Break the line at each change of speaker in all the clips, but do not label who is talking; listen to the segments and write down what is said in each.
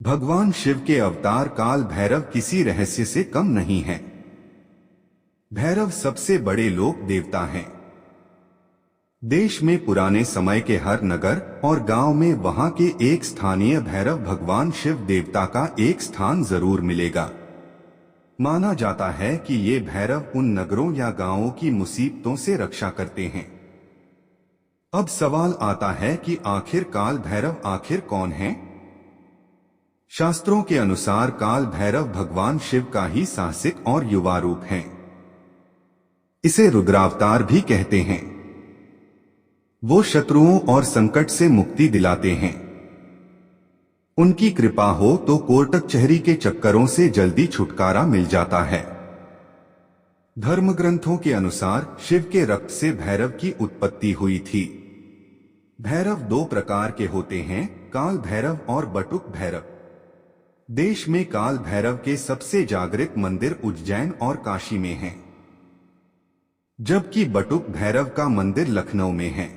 भगवान शिव के अवतार काल भैरव किसी रहस्य से कम नहीं है। भैरव सबसे बड़े लोक देवता हैं। देश में पुराने समय के हर नगर और गांव में वहां के एक स्थानीय भैरव भगवान शिव देवता का एक स्थान जरूर मिलेगा। माना जाता है कि ये भैरव उन नगरों या गांवों की मुसीबतों से रक्षा करते हैं। अब सवाल आता है कि आखिर काल भैरव आखिर कौन है? शास्त्रों के अनुसार काल भैरव भगवान शिव का ही साहसिक और युवा रूप है। इसे रुद्रावतार भी कहते हैं। वो शत्रुओं और संकट से मुक्ति दिलाते हैं। उनकी कृपा हो तो कोटक चहरी के चक्करों से जल्दी छुटकारा मिल जाता है। धर्म ग्रंथों के अनुसार शिव के रक्त से भैरव की उत्पत्ति हुई थी। भैरव दो प्रकार के होते हैं, काल भैरव और बटुक भैरव। देश में काल भैरव के सबसे जागृत मंदिर उज्जैन और काशी में हैं, जबकि बटुक भैरव का मंदिर लखनऊ में है।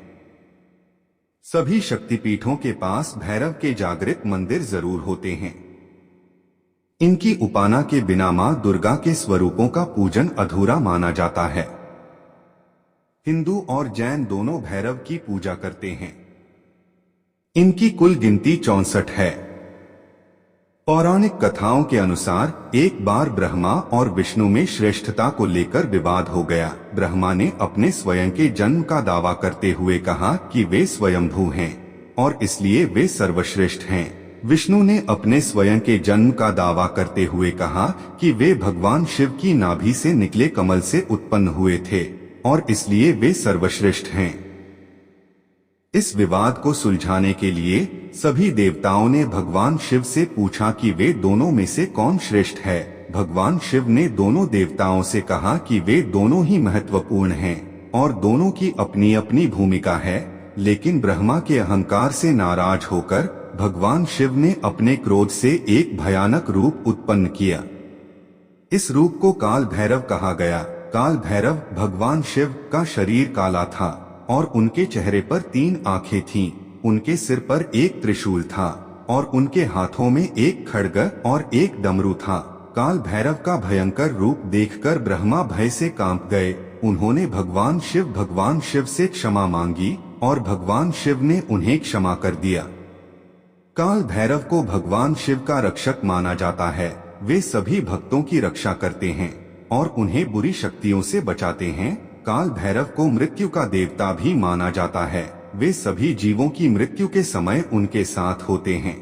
सभी शक्तिपीठों के पास भैरव के जागृत मंदिर जरूर होते हैं। इनकी उपासना के बिना मां दुर्गा के स्वरूपों का पूजन अधूरा माना जाता है। हिंदू और जैन दोनों भैरव की पूजा करते हैं। इनकी कुल गिनती 64 है। पौराणिक कथाओं के अनुसार एक बार ब्रह्मा और विष्णु में श्रेष्ठता को लेकर विवाद हो गया। ब्रह्मा ने अपने स्वयं के जन्म का दावा करते हुए कहा कि वे स्वयंभू हैं और इसलिए वे सर्वश्रेष्ठ हैं। विष्णु ने अपने स्वयं के जन्म का दावा करते हुए कहा कि वे भगवान शिव की नाभि से निकले कमल से उत्पन्न हुए थे और इसलिए वे सर्वश्रेष्ठ हैं। इस विवाद को सुलझाने के लिए सभी देवताओं ने भगवान शिव से पूछा कि वे दोनों में से कौन श्रेष्ठ है। भगवान शिव ने दोनों देवताओं से कहा कि वे दोनों ही महत्वपूर्ण हैं और दोनों की अपनी अपनी भूमिका है, लेकिन ब्रह्मा के अहंकार से नाराज होकर भगवान शिव ने अपने क्रोध से एक भयानक रूप उत्पन्न किया। इस रूप को काल भैरव कहा गया। काल भैरव भगवान शिव का शरीर काला था और उनके चेहरे पर 3 आंखें थीं। उनके सिर पर एक त्रिशूल था और उनके हाथों में एक खड्ग और एक डमरू था। काल भैरव का भयंकर रूप देखकर ब्रह्मा भय से कांप गए। उन्होंने भगवान शिव से क्षमा मांगी और भगवान शिव ने उन्हें क्षमा कर दिया। काल भैरव को भगवान शिव का रक्षक माना जाता है। वे सभी भक्तों की रक्षा करते हैं और उन्हें बुरी शक्तियों से बचाते हैं। काल भैरव को मृत्यु का देवता भी माना जाता है। वे सभी जीवों की मृत्यु के समय उनके साथ होते हैं।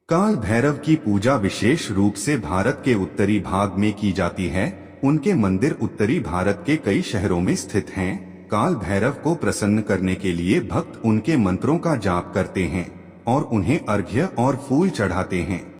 काल भैरव की पूजा विशेष रूप से भारत के उत्तरी भाग में की जाती है। उनके मंदिर उत्तरी भारत के कई शहरों में स्थित हैं। काल भैरव को प्रसन्न करने के लिए भक्त उनके मंत्रों का जाप करते हैं और उन्हें अर्घ्य और फूल चढ़ाते हैं।